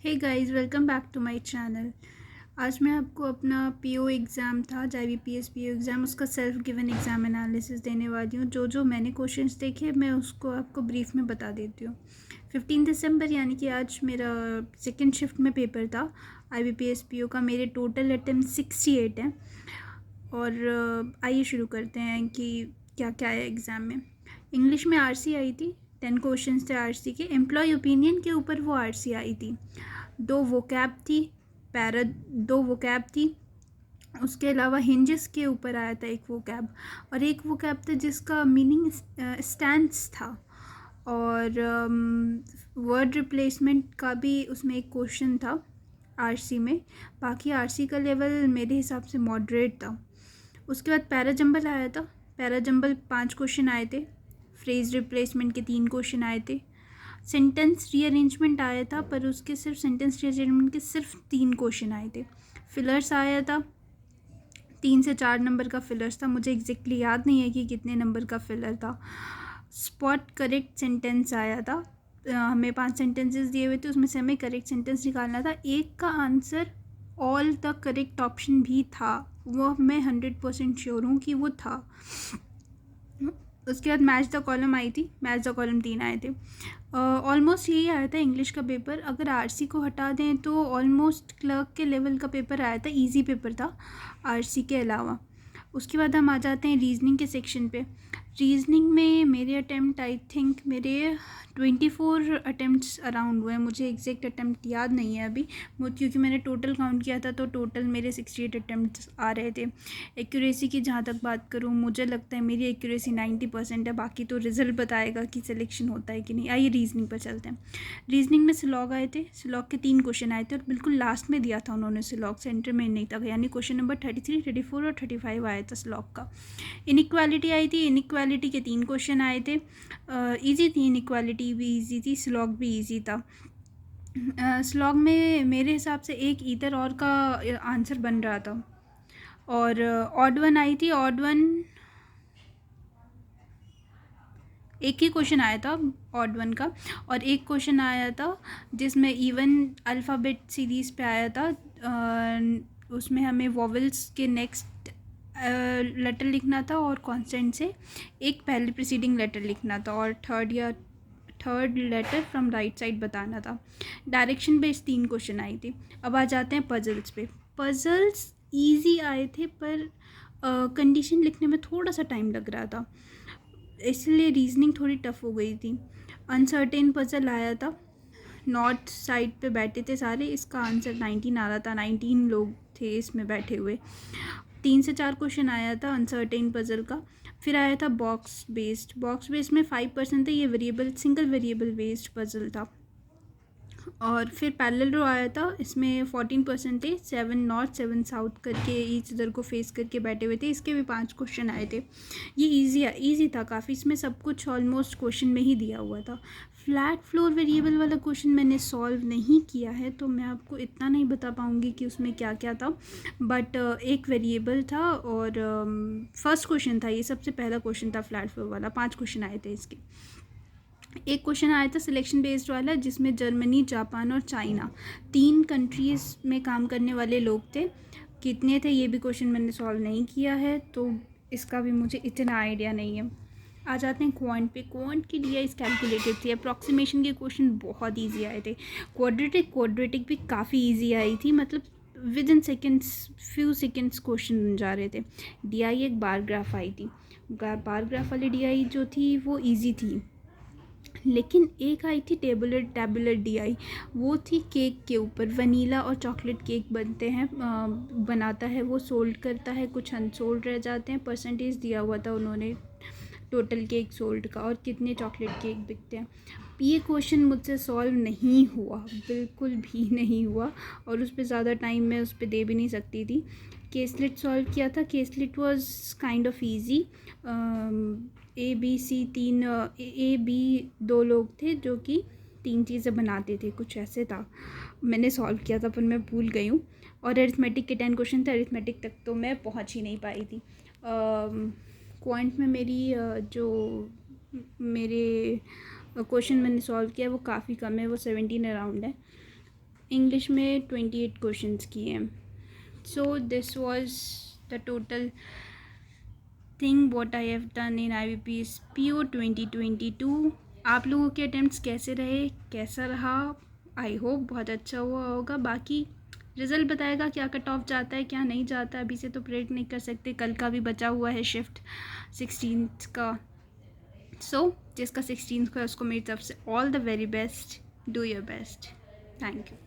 Hey guys, welcome back to my channel. आज मैं आपको अपना पीओ एग्ज़ाम था, IBPS पीओ एग्ज़ाम, उसका सेल्फ गिवन एग्ज़ाम एनालिसिस देने वाली हूँ। जो मैंने क्वेश्चंस देखे मैं उसको आपको ब्रीफ में बता देती हूँ। 15 दिसंबर यानी कि आज मेरा सेकंड शिफ्ट में पेपर था IBPS पीओ का। मेरे टोटल अटैम्प्ट 68 हैं। और आइए शुरू करते हैं कि क्या क्या है एग्ज़ाम में। इंग्लिश में आरसी आई थी, 10 क्वेश्चंस थे आरसी के। एम्प्लॉय ओपिनियन के ऊपर वो आरसी आई थी। दो वोकैब थी, दो वोकैब थी। उसके अलावा हिंजेस के ऊपर आया था एक वोकैब, और एक वोकैब था जिसका मीनिंग स्टैंस था। और वर्ड रिप्लेसमेंट का भी उसमें एक क्वेश्चन था आरसी में। बाकी आरसी का लेवल मेरे हिसाब से मॉडरेट था। उसके बाद पैराजंबल आया था। पैराजंबल 5 क्वेश्चन आए थे। फ्रेज रिप्लेसमेंट के 3 क्वेश्चन आए थे। सेंटेंस रीअरेंजमेंट आया था, पर उसके सिर्फ सेंटेंस रीअरेंजमेंट के सिर्फ 3 क्वेश्चन आए थे। फिलर्स आया था, 3 से 4 नंबर का फिलर्स था। मुझे एग्जैक्टली याद नहीं है कि कितने नंबर का फिलर था। स्पॉट करेक्ट सेंटेंस आया था। हमें 5 सेंटेंसेस दिए हुए थे, उसमें से हमें करेक्ट सेंटेंस निकालना था। एक का answer all the correct option भी था, वो मैं 100% श्योर हूँ कि वो था। उसके बाद मैच द कॉलम आई थी। मैच द कॉलम 3 आए थे। ऑलमोस्ट यही आया था इंग्लिश का पेपर। अगर आरसी को हटा दें तो ऑलमोस्ट क्लर्क के लेवल का पेपर आया था। इजी पेपर था आरसी के अलावा। उसके बाद हम आ जाते हैं रीजनिंग के सेक्शन पे। रीजनिंग में मेरे अटैम्प्ट आई थिंक मेरे 24 अटैम्प्ट्स अराउंड हुए हैं। मुझे एग्जैक्ट अटैम्प्ट याद नहीं है अभी, क्योंकि मैंने टोटल काउंट किया था तो टोटल मेरे 68 अटैम्प्ट्स आ रहे थे। एक्यूरेसी की जहाँ तक बात करूँ, मुझे लगता है मेरी एक्यूरेसी 90% है। बाकी तो रिज़ल्ट बताएगा कि सिलेक्शन होता है कि नहीं। आइए रीजनिंग पर चलते हैं। रीजनिंग में सिलॉग आए थे। सिलॉग के 3 क्वेश्चन आए थे और बिल्कुल लास्ट में दिया था उन्होंने सिलॉग, सेंटर में नहीं था। यानी क्वेश्चन नंबर 33, 34 और 35 आया था सिलॉग का। इनइक्वालिटी आई थी। इनइक्वालिटी के 3 क्वेश्चन आए थे। ईजी थी, इनइक्वालिटी भी ईजी थी, स्लॉग भी ईजी था। स्लॉग में मेरे हिसाब से एक ईदर और का आंसर बन रहा था। और ऑड वन आई थी। ऑड वन एक ही क्वेश्चन आया था ऑड वन का, और एक क्वेश्चन आया था जिसमें इवन अल्फ़ाबेट सीरीज़ पे आया था। उसमें हमें वॉवल्स के नेक्स्ट लेटर लिखना था और कॉन्स्टेंट से एक पहले प्रीसीडिंग लेटर लिखना था, और third letter from right side बताना था। डायरेक्शन बेस्ड 3 क्वेश्चन आई थी। अब आ जाते हैं पजल्स पे। पजल्स ईजी आए थे, पर कंडीशन लिखने में थोड़ा सा टाइम लग रहा था, इसलिए रीजनिंग थोड़ी टफ हो गई थी। अनसर्टेन पजल आया था। नॉर्थ साइड पे बैठे थे सारे, इसका आंसर 19 आ रहा था। 19 लोग थे इसमें बैठे हुए। 3 से 4 क्वेश्चन आया था अनसर्टेन पजल का। फिर आया था बॉक्स बेस्ड। बॉक्स बेस्ड में 5% थे। ये variable, single variable based puzzle था। और फिर पैरेलल रो आया था। इसमें 14% थे। 7 नॉर्थ 7 साउथ करके ईच अदर को फेस करके बैठे हुए थे। इसके भी 5 क्वेश्चन आए थे। ये ईजी था काफ़ी। इसमें सब कुछ ऑलमोस्ट क्वेश्चन में ही दिया हुआ था। फ्लैट फ्लोर वेरिएबल वाला क्वेश्चन मैंने सॉल्व नहीं किया है, तो मैं आपको इतना नहीं बता पाऊँगी कि उसमें क्या क्या था। बट एक वेरिएबल था और फर्स्ट क्वेश्चन था, ये सबसे पहला क्वेश्चन था फ्लैट फ्लोर वाला। 5 क्वेश्चन आए थे इसके। एक क्वेश्चन आया था सिलेक्शन बेस्ड वाला, जिसमें जर्मनी, जापान और चाइना 3 कंट्रीज़ में काम करने वाले लोग थे। कितने थे ये भी क्वेश्चन मैंने सॉल्व नहीं किया है, तो इसका भी मुझे इतना आइडिया नहीं है। आ जाते हैं क्वांट पे। क्वांट की डीआईज कैलकुलेटेड थी। अप्रॉक्सीमेशन के क्वेश्चन बहुत ईजी आए थे। क्वाड्रेटिक भी काफ़ी ईजी आई थी, मतलब with in seconds, few seconds question बन जा रहे थे। डीआई एक बार ग्राफ आई थी। बार ग्राफ वाली डीआई जो थी वो ईजी थी। लेकिन एक आई थी टेबुलर डीआई, वो थी केक के ऊपर। वनीला और चॉकलेट केक बनते हैं, बनाता है वो, सोल्ड करता है, कुछ अनसोल्ड रह जाते हैं। परसेंटेज दिया हुआ था उन्होंने टोटल केक सोल्ड का और कितने चॉकलेट केक बिकते हैं। ये क्वेश्चन मुझसे सॉल्व नहीं हुआ, बिल्कुल भी नहीं हुआ, और उस पर ज़्यादा टाइम मैं उस पर दे भी नहीं सकती थी। केसलेट सॉल्व किया था। Caselet was kind of easy. A B C 3 A B 2 लोग थे जो कि 3 चीज़ें बनाते थे, कुछ ऐसे था। मैंने सॉल्व किया था पर मैं भूल गई हूँ। और अरिथमेटिक के 10 क्वेश्चन थे। अरिथमेटिक तक तो मैं पहुँच ही नहीं पाई थी। क्वांट में मेरी जो मेरे क्वेश्चन मैंने सॉल्व किया वो काफ़ी कम है, वो 17 अराउंड है। इंग्लिश में 28 क्वेश्चंस किए हैं. So this was the total thing what I have done in IBPS PO 2022. आप लोगों के अटेम्प्ट्स कैसे रहे, कैसा रहा? आई होप बहुत अच्छा हुआ होगा. बाकी रिज़ल्ट बताएगा क्या कट ऑफ जाता है क्या नहीं जाता है. अभी से तो प्रेडिक्ट नहीं कर सकते. कल का भी बचा हुआ है शिफ्ट 16th का. सो जिसका 16th का है उसको मेरी तरफ से all the very best. Do your best. Thank you.